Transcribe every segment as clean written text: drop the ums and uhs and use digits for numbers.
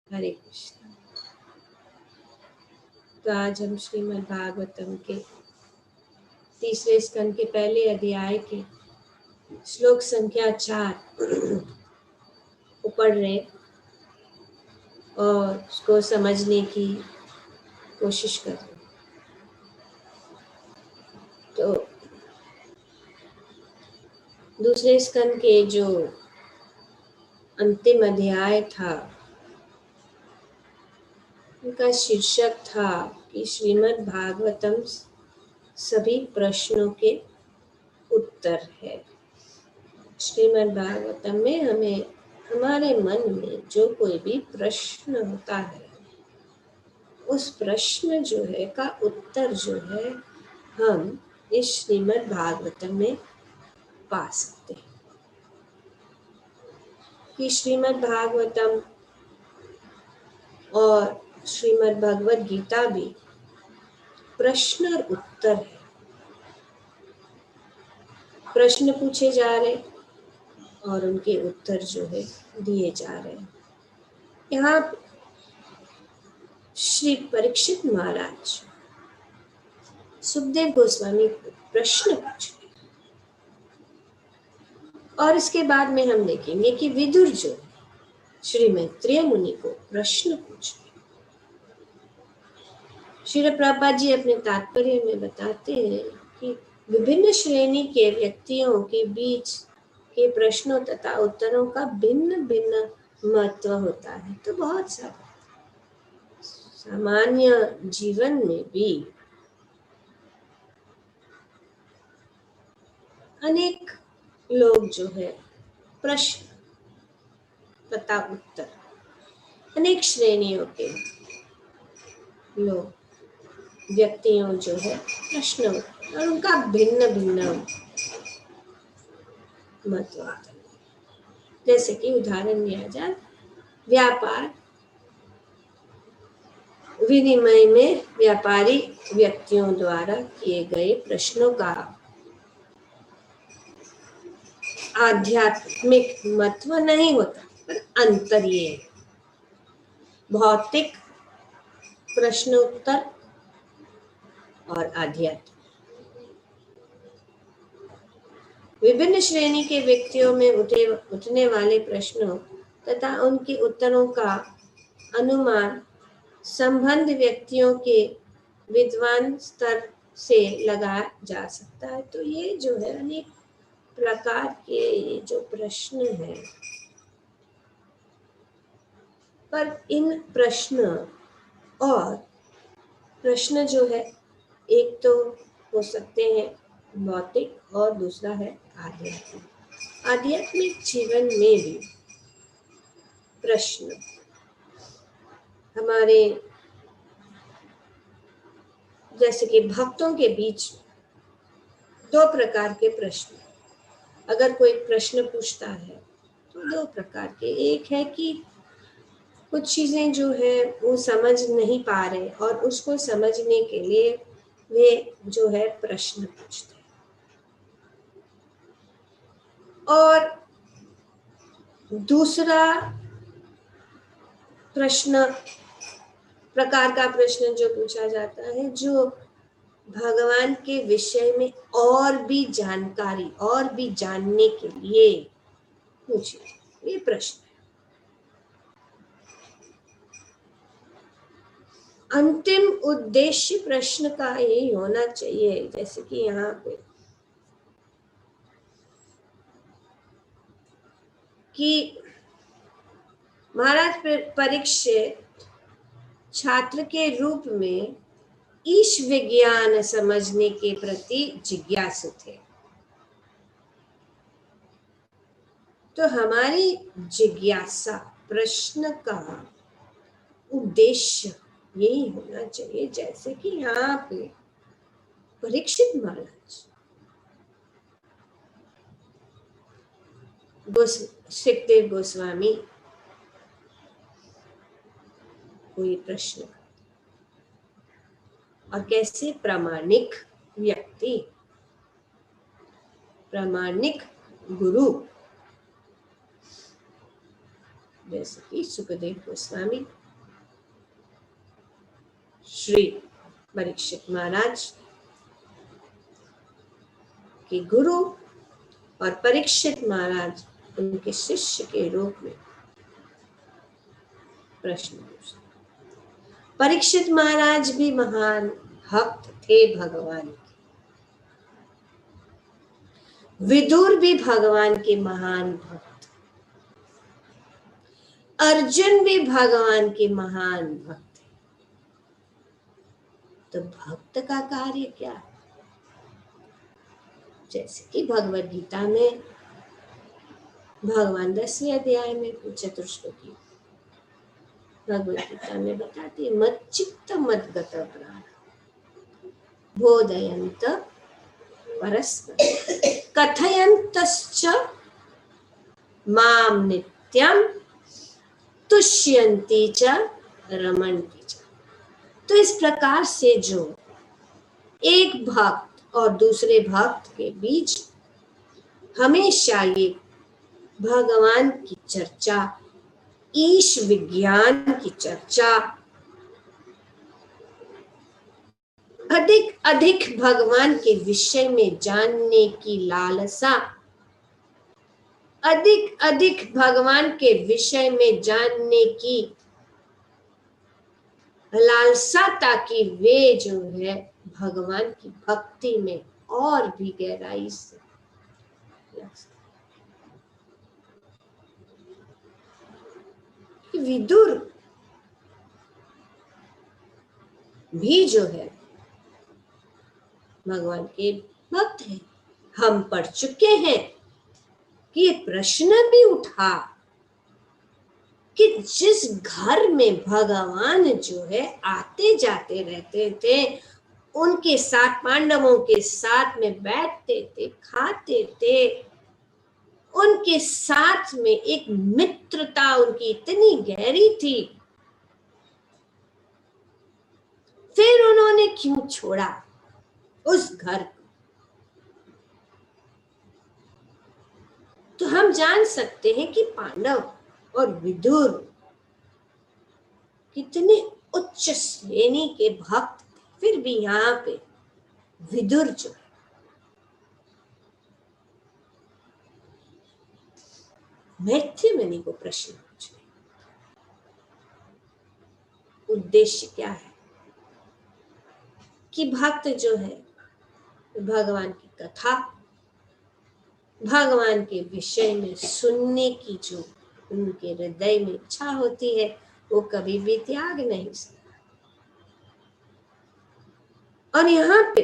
हरे कृष्ण। तो आज हम श्रीमद् भागवतम के तीसरे स्कंद के पहले अध्याय के श्लोक संख्या 4 को पढ़ रहे और उसको समझने की कोशिश कर रहे। तो दूसरे स्कंद के जो अंतिम अध्याय था उनका शीर्षक था कि श्रीमद् भागवतम सभी प्रश्नों के उत्तर है। श्रीमद् भागवतम में हमें हमारे मन में जो कोई भी प्रश्न होता है उस प्रश्न जो है का उत्तर जो है हम इस श्रीमद् भागवतम में पा सकते हैं। कि श्रीमद् भागवतम और श्रीमद् भगवद गीता भी प्रश्न और उत्तर है। प्रश्न पूछे जा रहे और उनके उत्तर जो है दिए जा रहे हैं। यहाँ श्री परीक्षित महाराज सुखदेव गोस्वामी को प्रश्न पूछे और इसके बाद में हम देखेंगे कि विदुर जो श्री मैत्रेय मुनि को प्रश्न पूछे। श्रील प्रभुपाद जी अपने तात्पर्य में बताते हैं कि विभिन्न श्रेणी के व्यक्तियों के बीच के प्रश्नों तथा उत्तरों का भिन्न भिन्न महत्व होता है। तो बहुत सारा सामान्य जीवन में भी अनेक लोग जो है प्रश्न तथा उत्तर अनेक श्रेणियों के लोग व्यक्तियों जो है प्रश्न और उनका भिन्न भिन्न महत्व होता है। जैसे कि उदाहरण लिया जाए व्यापार विनिमय में व्यापारी व्यक्तियों द्वारा किए गए प्रश्नों का आध्यात्मिक महत्व नहीं होता पर अंतरीय भौतिक प्रश्न उत्तर और आध्यात्मिक विभिन्न श्रेणी के व्यक्तियों में उठने वाले प्रश्नों तथा उनके उत्तरों का अनुमान संबंध व्यक्तियों के विद्वान स्तर से लगाया जा सकता है। तो ये जो है अनेक प्रकार के जो प्रश्न हैं पर इन प्रश्न और प्रश्न जो है एक तो हो सकते हैं भौतिक और दूसरा है आध्यात्मिक। आध्यात्मिक जीवन में भी प्रश्न हमारे जैसे कि भक्तों के बीच दो प्रकार के प्रश्न अगर कोई प्रश्न पूछता है तो दो प्रकार के। एक है कि कुछ चीजें जो है वो समझ नहीं पा रहे और उसको समझने के लिए वे जो है प्रश्न पूछते हैं। और दूसरा प्रश्न प्रकार का प्रश्न जो पूछा जाता है जो भगवान के विषय में और भी जानकारी और भी जानने के लिए पूछे ये प्रश्न। अंतिम उद्देश्य प्रश्न का यही होना चाहिए। जैसे कि यहाँ पे कि महाराज परीक्षित छात्र के रूप में ईश विज्ञान समझने के प्रति जिज्ञासु थे। तो हमारी जिज्ञासा प्रश्न का उद्देश्य यही होना चाहिए। जैसे कि यहाँ पे परीक्षित महाराज सुखदेव गोस्वामी कोई प्रश्न और कैसे प्रामाणिक व्यक्ति प्रामाणिक गुरु जैसे कि सुखदेव गोस्वामी श्री परीक्षित महाराज के गुरु और परीक्षित महाराज उनके शिष्य के रूप में प्रश्न पूछते। परीक्षित महाराज भी महान भक्त थे भगवान के। विदुर भी भगवान के महान भक्त, अर्जुन भी भगवान के महान भक्त। तो भक्त का कार्य क्या है? जैसे कि भगवद गीता में भगवान 10वें अध्याय में चतुश्लोकी भगवद गीता में बताती है, मच्चित्त मद्गत प्राण बोधयन्त परस्पर कथयन्तश्च माम नित्यम तुष्यन्ति च रमन्ति च। तो इस प्रकार से जो एक भक्त और दूसरे भक्त के बीच हमेशा ये भगवान की चर्चा, ईश विज्ञान की चर्चा, अधिक अधिक भगवान के विषय में जानने की लालसा, अधिक अधिक भगवान के विषय में जानने की लालसा, ताकि वे जो है भगवान की भक्ति में और भी गहराई से विदुर भी जो है भगवान के भक्त हैं। हम पढ़ चुके हैं कि ये प्रश्न भी उठा कि जिस घर में भगवान जो है आते जाते रहते थे, उनके साथ पांडवों के साथ में बैठते थे, खाते थे, उनके साथ में एक मित्रता उनकी इतनी गहरी थी, फिर उन्होंने क्यों छोड़ा उस घर को? तो हम जान सकते हैं कि पांडव और विदुर कितने उच्च श्रेणी के भक्त थे। फिर भी यहाँ पे विदुर जो मैथिली को प्रश्न पूछ रहे, उद्देश्य क्या है कि भक्त जो है भगवान की कथा, भगवान के विषय में सुनने की जो उनके हृदय में इच्छा होती है, वो कभी भी त्याग नहीं सकता। और यहाँ पे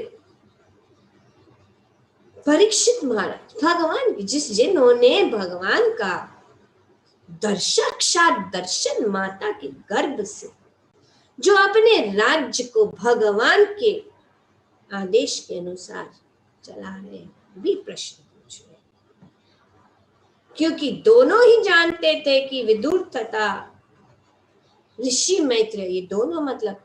परीक्षित महाराज भगवान जिन्होंने भगवान का साक्षात दर्शन माता के गर्भ से, जो अपने राज्य को भगवान के आदेश के अनुसार चला रहे हैं, भी प्रश्न पूछ रहे, क्योंकि दोनों ही जानते थे कि विदुर तथा ऋषि मैत्रेय, ये दोनों मतलब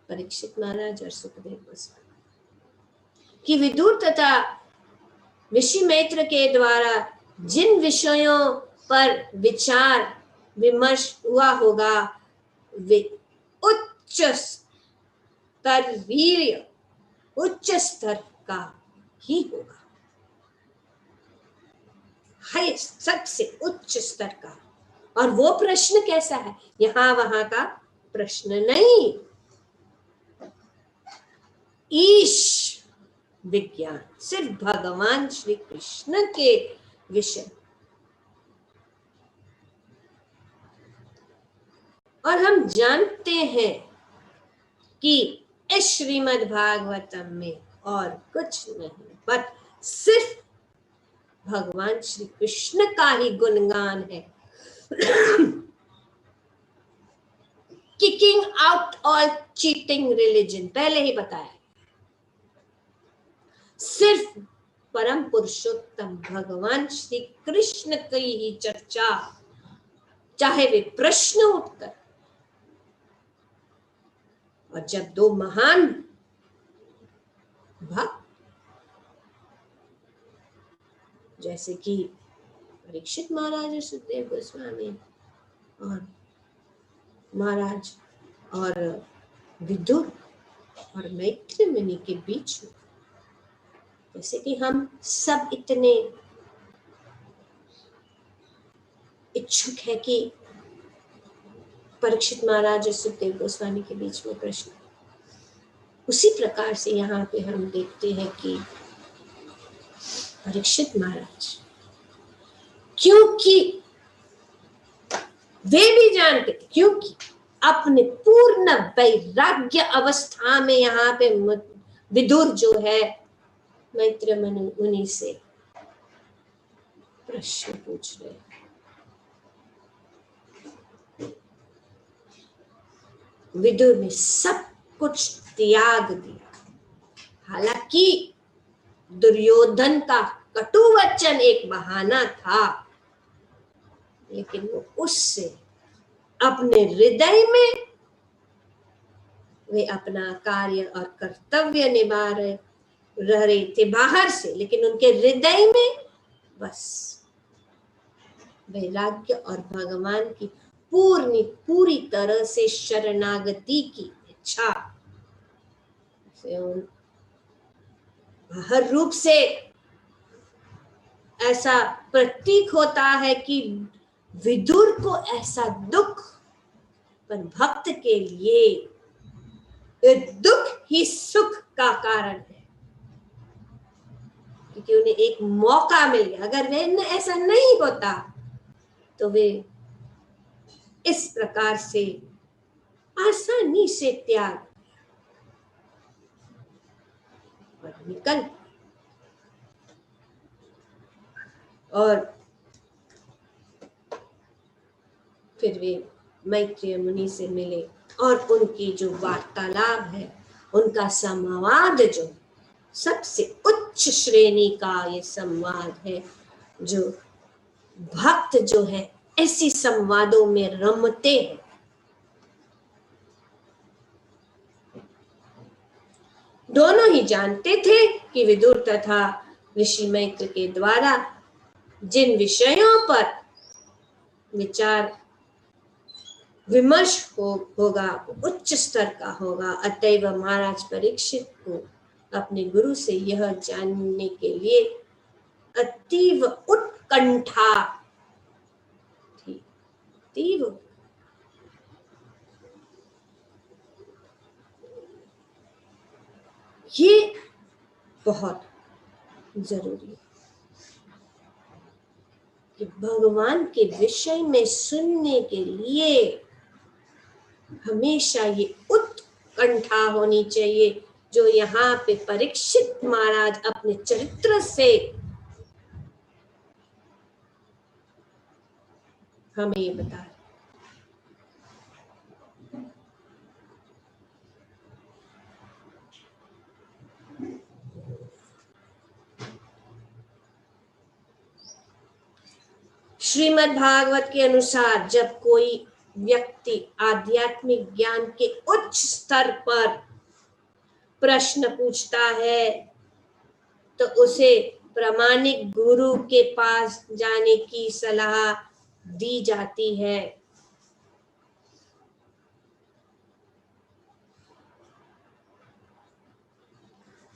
परीक्षित महाराज और सुखदेव गोस्वामी, कि विदुर तथा ऋषि मैत्र के द्वारा जिन विषयों पर विचार विमर्श हुआ होगा, वे उच्च स्तर वीर्य, उच्च स्तर का ही होगा, हाईएस्ट, सबसे उच्च स्तर का। और वो प्रश्न कैसा है? यहां वहां का प्रश्न नहीं, ईश विज्ञान, सिर्फ भगवान श्री कृष्ण के विषय। और हम जानते हैं कि इस श्रीमद् भागवतम में और कुछ नहीं, बट सिर्फ भगवान श्री कृष्ण का ही गुणगान है। Kicking out all cheating religion, पहले ही बताया, सिर्फ परम पुरुषोत्तम भगवान श्री कृष्ण की ही चर्चा, चाहे वे प्रश्न उत्तर। और जब दो महान भक्त जैसे कि परीक्षित महाराज और सुखदेव गोस्वामी और महाराज और विदुर और मैत्री मुनि के बीच में, जैसे कि हम सब इतने इच्छुक है कि परीक्षित महाराज और सुखदेव गोस्वामी के बीच में प्रश्न, उसी प्रकार से यहाँ पे हम देखते हैं कि परीक्षित महाराज, क्योंकि वे भी जानते थे, क्योंकि अपने पूर्ण वैराग्य अवस्था में यहाँ पे विदुर जो है मैत्री मुनि से प्रश्न पूछ रहे हैं। विदुर ने सब कुछ त्याग दिया। हालांकि दुर्योधन का कटु वचन एक बहाना था, लेकिन वो उससे अपने हृदय में वे अपना कार्य और कर्तव्य निभा रहे थे बाहर से, लेकिन उनके हृदय में बस वैराग्य और भगवान की पूरी तरह से शरणागति की इच्छा से हर रूप से ऐसा प्रतीक होता है कि विदुर को ऐसा दुख, पर भक्त के लिए दुख ही सुख का कारण है, क्योंकि उन्हें एक मौका मिल गया। अगर वे ऐसा नहीं होता तो वे इस प्रकार से आसानी से त्याग और निकल, और फिर वे मैत्री मुनि से मिले और उनकी जो वार्तालाप है, उनका संवाद जो सबसे उच्च श्रेणी का ये संवाद है, जो भक्त जो है ऐसी संवादों में रमते हैं। दोनों ही जानते थे कि विदुर तथा ऋषि मैत्र के द्वारा जिन विषयों पर विचार विमर्श होगा उच्च स्तर का होगा। अतएव महाराज परीक्षित को अपने गुरु से यह जानने के लिए अतीव उत्कंठा थी। तीव्र ये बहुत जरूरी है कि भगवान के विषय में सुनने के लिए हमेशा ये उत्कंठा होनी चाहिए, जो यहाँ पे परीक्षित महाराज अपने चरित्र से हमें ये बता रहे। श्रीमद् भागवत के अनुसार जब कोई व्यक्ति आध्यात्मिक ज्ञान के उच्च स्तर पर प्रश्न पूछता है तो उसे प्रामाणिक गुरु के पास जाने की सलाह दी जाती है।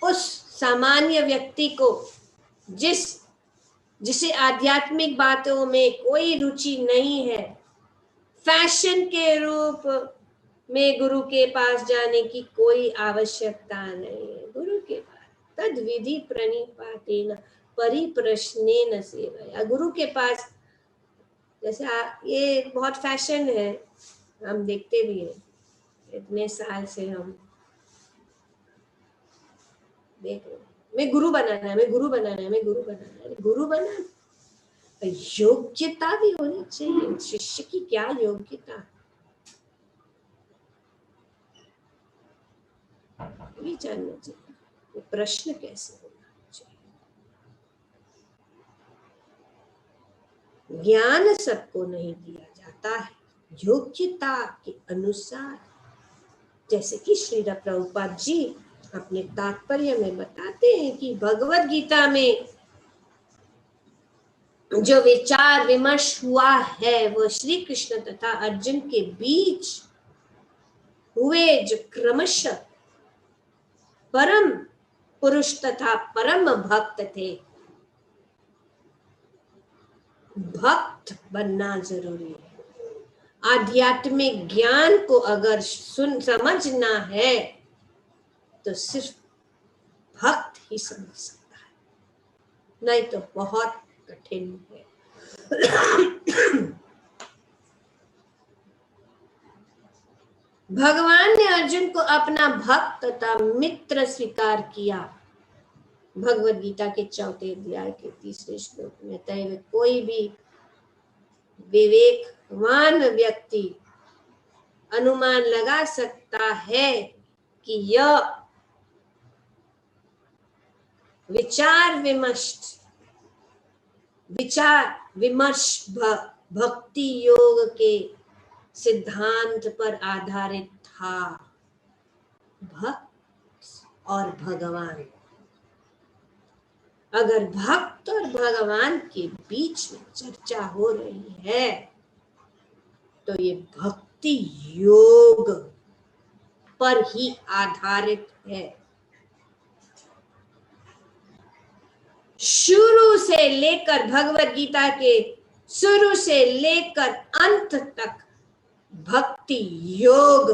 उस सामान्य व्यक्ति को जिसे आध्यात्मिक बातों में कोई रुचि नहीं है, फैशन के रूप में गुरु के पास जाने की कोई आवश्यकता नहीं है। गुरु के पास तद विधि प्रणिपातेन परिप्रश्नेन सेवया, गुरु के पास जैसे ये बहुत फैशन है, हम देखते भी हैं, इतने साल से हम देख रहे, मैं गुरु बनाना है, मैं गुरु बनाना है, मैं गुरु बनाना है। गुरु बनाना, योग्यता भी होनी चाहिए। शिष्य की क्या योग्यता, ये जानना चाहिए। ये प्रश्न कैसे होना चाहिए। ज्ञान सबको नहीं दिया जाता है, योग्यता के अनुसार। जैसे कि श्री प्रभुपाद जी अपने तात्पर्य में बताते हैं कि भगवत गीता में जो विचार विमर्श हुआ है वो श्री कृष्ण तथा अर्जुन के बीच हुए जो क्रमशः परम पुरुष तथा परम भक्त थे। भक्त बनना जरूरी है। आध्यात्मिक ज्ञान को अगर समझना है तो सिर्फ भक्त ही समझ सकता है, नहीं तो बहुत कठिन है। भगवान ने अर्जुन को अपना भक्त तथा मित्र स्वीकार किया। भगवद गीता के 4 अध्याय के 3 श्लोक में तय हुए कोई भी विवेकवान व्यक्ति अनुमान लगा सकता है कि यह विचार विमर्श भक्ति योग के सिद्धांत पर आधारित था। भक्त और भगवान, अगर भक्त और भगवान के बीच में चर्चा हो रही है तो ये भक्ति योग पर ही आधारित है। शुरू से लेकर भगवद गीता के शुरू से लेकर अंत तक भक्ति योग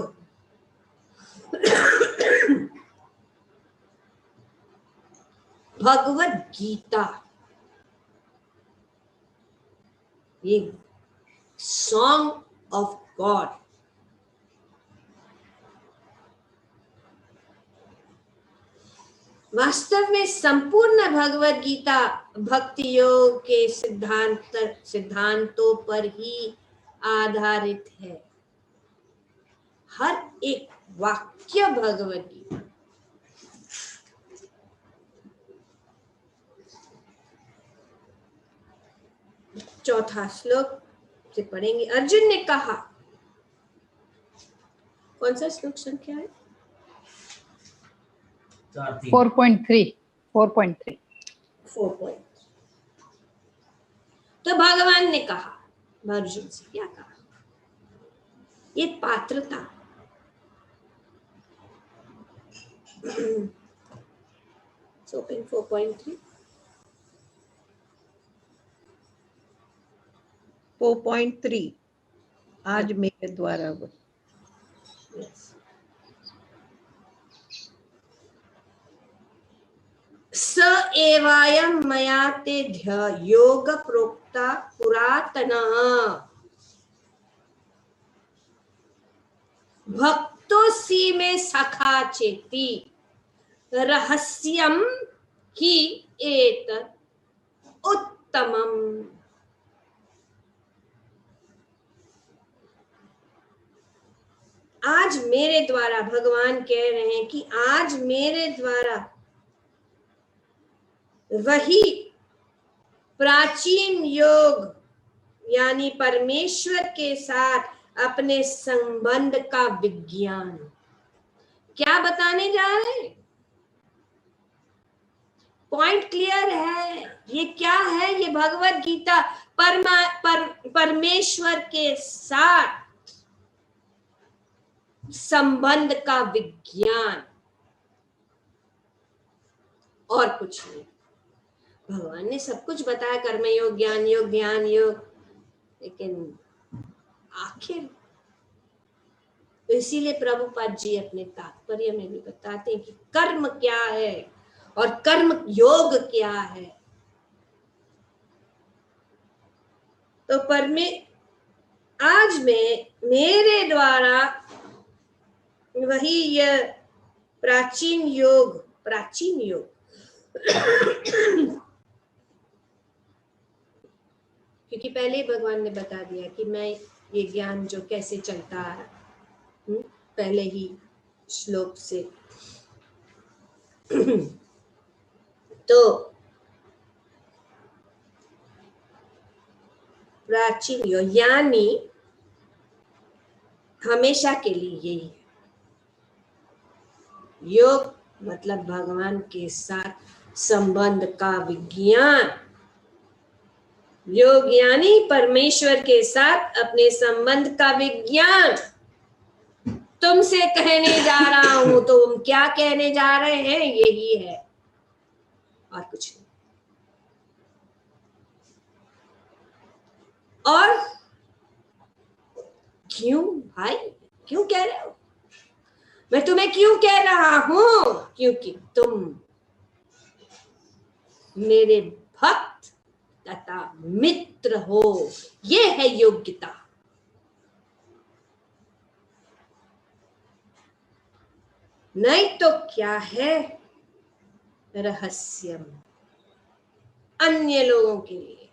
भगवद गीता ये सॉन्ग ऑफ गॉड, वास्तव में संपूर्ण भगवद गीता भक्ति योग के सिद्धांतों पर ही आधारित है। हर एक वाक्य भगवद गीता। चौथा श्लोक से पढ़ेंगे। अर्जुन ने कहा, कौन सा श्लोक संख्या है? 4.3। तो भगवान ने कहा अर्जुन से, क्या कहा? ये पात्रता ओपन 4.3 आज मेरे द्वारा स एवायं मया तेभ्य योग प्रोक्ता पुरातनः भक्तोऽसि मे सखा चेति रहस्यं हि एतत् उत्तमम्। आज मेरे द्वारा, भगवान कह रहे हैं कि आज मेरे द्वारा वही प्राचीन योग यानी परमेश्वर के साथ अपने संबंध का विज्ञान क्या बताने जा रहे हैं। पॉइंट क्लियर है। ये क्या है? ये भगवद गीता परमेश्वर के साथ संबंध का विज्ञान और कुछ नहीं। भगवान ने सब कुछ बताया, कर्म योग, ज्ञान योग, ध्यान योग, लेकिन आखिर तो इसीलिए प्रभुपाद जी अपने तात्पर्य में भी बताते हैं कि कर्म क्या है और कर्म योग क्या है। तो आज में मेरे द्वारा वही यह प्राचीन योग क्योंकि पहले भगवान ने बता दिया कि मैं ये ज्ञान जो कैसे चलता है, पहले ही श्लोक से। तो प्राचीन योग यानी हमेशा के लिए यही है। योग मतलब भगवान के साथ संबंध का विज्ञान। योग यानी परमेश्वर के साथ अपने संबंध का विज्ञान। तुमसे कहने जा रहा हूं, तुम क्या कहने जा रहे हैं, यही है और कुछ नहीं। और क्यों भाई, क्यों कह रहे हो? मैं तुम्हें क्यों कह रहा हूं? क्योंकि तुम मेरे भक्त तथा मित्र हो, ये है योग्यता। नहीं तो क्या है, रहस्यम अन्य लोगों के लिए।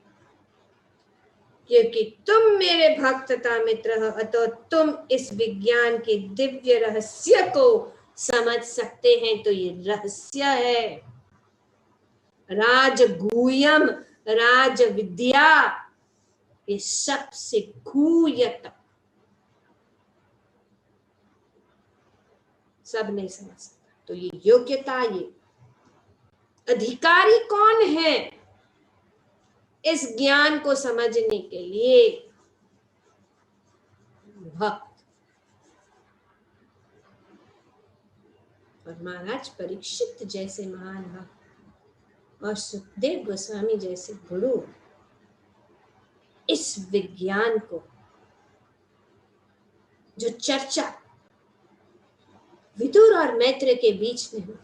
क्योंकि तुम मेरे भक्त तथा मित्र हो, अतः तुम इस विज्ञान के दिव्य रहस्य को समझ सकते हैं। तो ये रहस्य है, राजगुह्यम, राज विद्या, ये सबसे गुह्यतम, सब नहीं समझ सकता। तो ये योग्यता, ये अधिकारी कौन है इस ज्ञान को समझने के लिए? भक्त। और महाराज परीक्षित जैसे महान भक्त और सुखदेव गोस्वामी जैसे गुरु इस विज्ञान को, जो चर्चा विदुर और मैत्र के बीच में हो,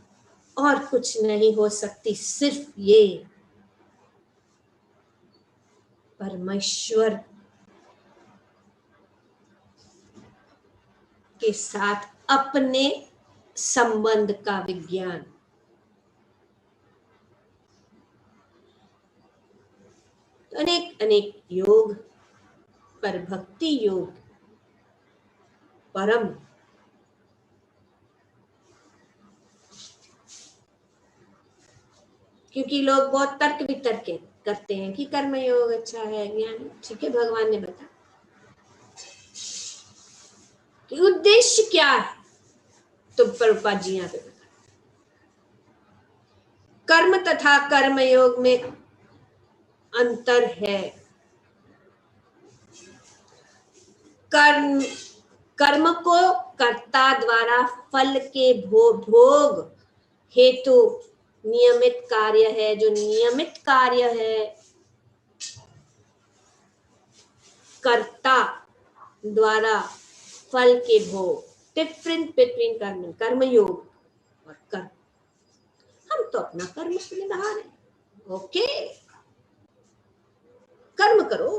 और कुछ नहीं हो सकती, सिर्फ ये परमेश्वर के साथ अपने संबंध का विज्ञान। तो अनेक अनेक योग, पर भक्ति योग परम। क्योंकि लोग बहुत तर्क वितर्क करते हैं कि कर्म योग अच्छा है, ज्ञान ठीक है। भगवान ने बताया कि उद्देश्य क्या है, तो प्रभुपाद जी यहाँ पे बता, कर्म तथा कर्म योग में अंतर है। कर्म को कर्ता द्वारा फल के भोग हेतु नियमित कार्य है। जो नियमित कार्य है, कर्ता द्वारा फल के भोग। डिफरेंट बिटवीन कर्मयोग और कर्म। हम तो अपना कर्म निभा रहे हैं, ओके, कर्म करो।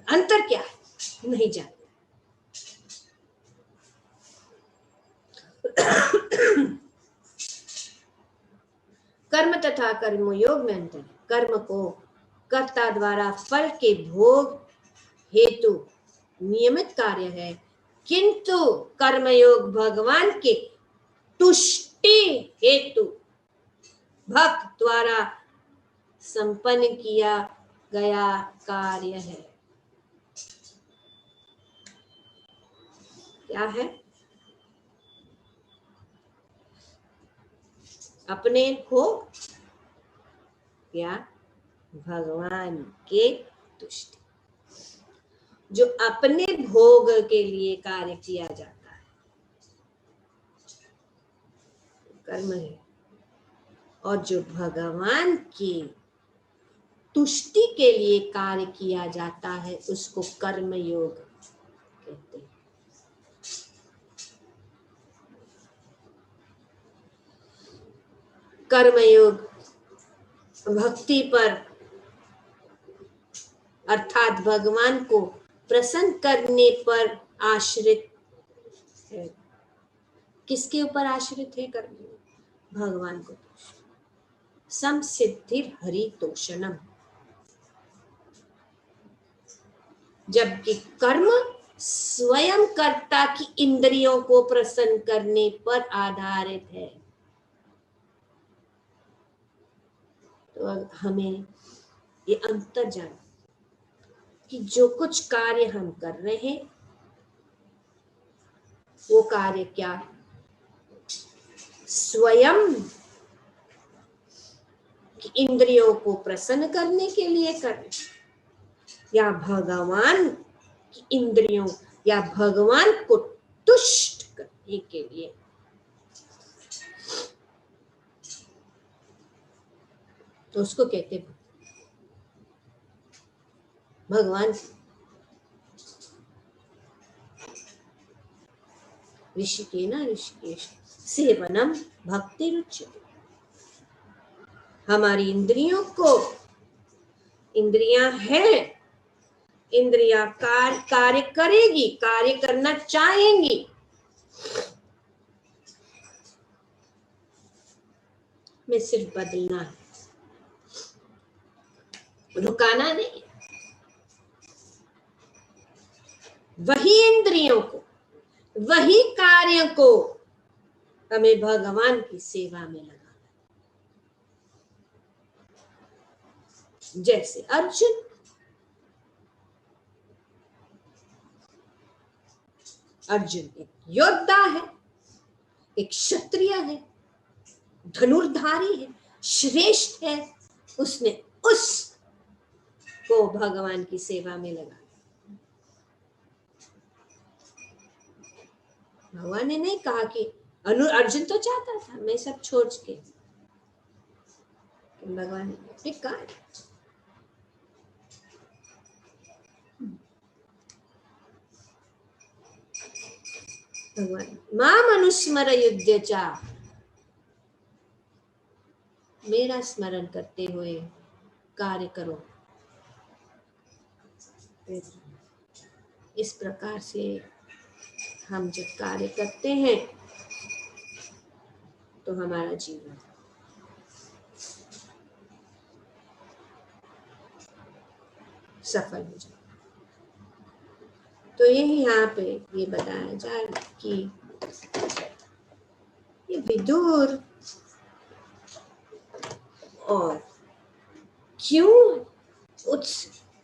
अंतर क्या है नहीं जानते। कर्म तथा कर्मयोग में अंतर। कर्म को कर्ता द्वारा फल के भोग हेतु नियमित कार्य है, किंतु कर्मयोग भगवान के तुष्टि हेतु भक्त द्वारा संपन्न किया गया कार्य है। क्या है? अपने भोग या भगवान के तुष्टि। जो अपने भोग के लिए कार्य किया जाता है कर्म है, और जो भगवान की तुष्टि के लिए कार्य किया जाता है उसको कर्म योग कहते हैं। कर्म योग भक्ति पर, अर्थात भगवान को प्रसन्न करने पर आश्रित है। किसके ऊपर आश्रित है कर्म? भगवान को। संसिद्धिर हरितोषणम। जबकि कर्म स्वयं कर्ता की इंद्रियों को प्रसन्न करने पर आधारित है। तो हमें ये अंतर जान कि जो कुछ कार्य हम कर रहे हैं वो कार्य क्या स्वयं की इंद्रियों को प्रसन्न करने के लिए करें, या भगवान की इंद्रियों या भगवान को तुष्ट करने के लिए तो उसको कहते हैं भगवान। ऋषिकेश सेवनम भक्ति रुच्यते। हमारी इंद्रियों को, इंद्रियां हैं, इंद्रियां कार्य करेगी, कार्य करना चाहेंगी, में सिर्फ बदलना है, रुकाना नहीं। वही इंद्रियों को, वही कार्य को हमें भगवान की सेवा में लगाना। जैसे अर्जुन एक योद्धा है, एक क्षत्रिय है, धनुर्धारी है, श्रेष्ठ है, उसने उस को भगवान की सेवा में लगा। भगवान ने नहीं कहा कि अर्जुन तो चाहता था मैं सब छोड़ के, भगवान ने कहा भगवान माम अनुस्मर युध्यचा, मेरा स्मरण करते हुए कार्य करो। इस प्रकार से हम जब कार्य करते हैं तो हमारा जीवन सफल हो जाए। तो यही यहाँ पे ये बताया जा रहा है कि ये विदुर और क्यों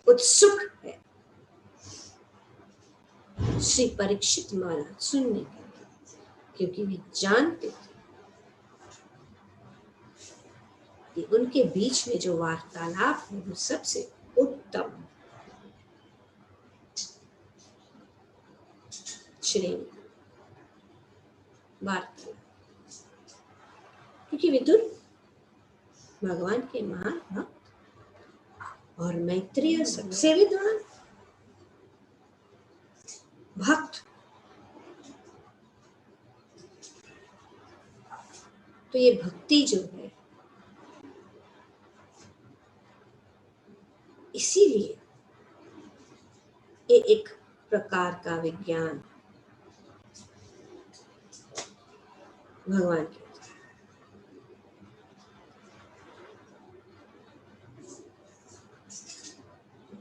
उत्सुक है श्री परीक्षित महाराज सुनने के लिए, क्योंकि वे जानते थे कि उनके बीच में जो वार्तालाप है वो सबसे उत्तम श्रेणी वार्तालाप, क्योंकि विदुर भगवान के महान भक्त और मैत्रेय सबसे विद्वान भक्त। तो ये भक्ति जो है, इसीलिए ये एक प्रकार का विज्ञान भगवान के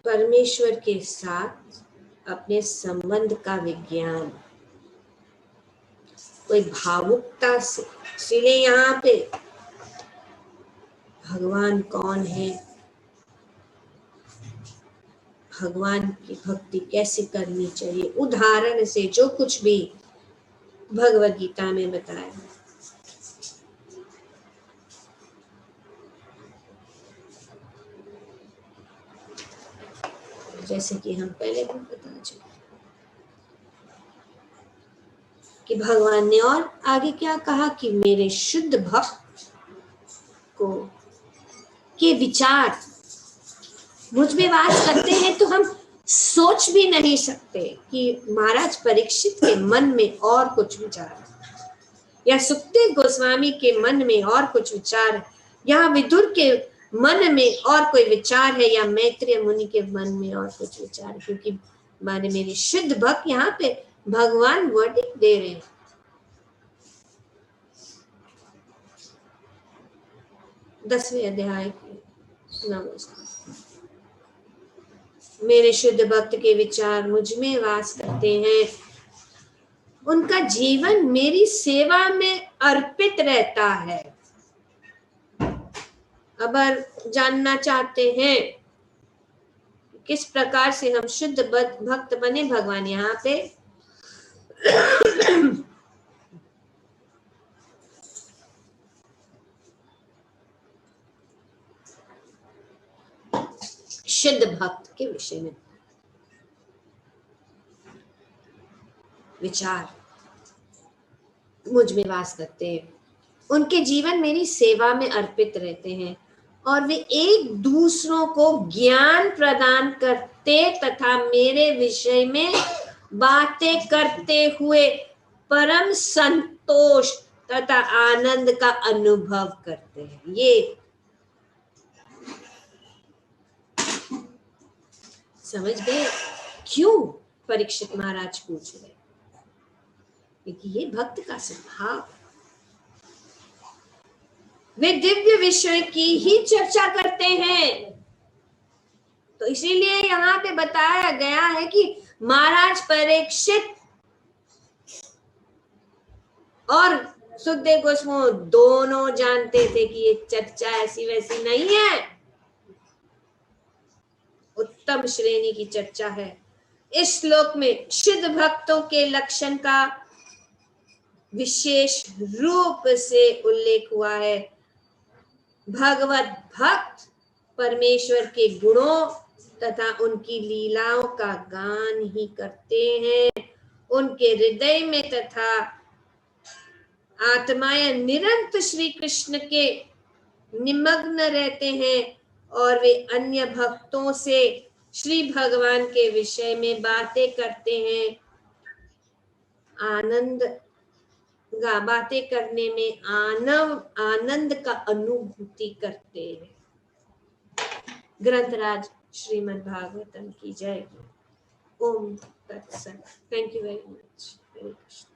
परमेश्वर के साथ अपने संबंध का विज्ञान, कोई भावुकता से। इसलिए यहाँ पे भगवान कौन है, भगवान की भक्ति कैसे करनी चाहिए, उदाहरण से जो कुछ भी भगवद गीता में बताया। जैसे कि हम पहले भी बता चुके कि भगवान ने और आगे क्या कहा कि मेरे शुद्ध भक्त को के विचार मुझ में वास करते हैं, तो हम सोच भी नहीं सकते कि महाराज परीक्षित के मन में और कुछ विचार या सुखदेव गोस्वामी के मन में और कुछ विचार, या विदुर के मन में और कोई विचार है, या मैत्रेय मुनि के मन में और कुछ विचार, क्योंकि माने मेरे शुद्ध भक्त यहाँ पे भगवान वर्डिक दे रहे हैं। दसवें अध्याय मेरे शुद्ध भक्त के विचार मुझ में वास करते हैं, उनका जीवन मेरी सेवा में अर्पित रहता है। अगर जानना चाहते हैं किस प्रकार से हम शुद्ध भक्त बने, भगवान यहाँ पे शुद्ध भक्त के विषय में विचार मुझ में वास करते हैं। उनके जीवन मेरी सेवा में अर्पित रहते हैं और वे एक दूसरों को ज्ञान प्रदान करते तथा मेरे विषय में बातें करते हुए परम संतोष तथा आनंद का अनुभव करते हैं। ये समझ गए क्यों परीक्षित महाराज पूछ रहे? क्योंकि ये भक्त का स्वभाव। वे दिव्य विषय की ही चर्चा करते हैं। तो इसीलिए यहाँ पे बताया गया है कि महाराज परीक्षित और सुखदेव गोस्वामी दोनों जानते थे कि ये चर्चा ऐसी वैसी नहीं है, उत्तम श्रेणी की चर्चा है। इस श्लोक में शुद्ध भक्तों के लक्षण का विशेष रूप से उल्लेख हुआ है। भगवत भक्त परमेश्वर के गुणों तथा उनकी लीलाओं का गान ही करते हैं। उनके हृदय में तथा आत्माएं निरंतर श्री कृष्ण के निमग्न रहते हैं और वे अन्य भक्तों से श्री भगवान के विषय में बातें करते हैं। बातें करने में आनंद का अनुभूति करते हैं। ग्रंथराज श्रीमद् भागवतम की जय। ओम तत्सत। Thank you very much.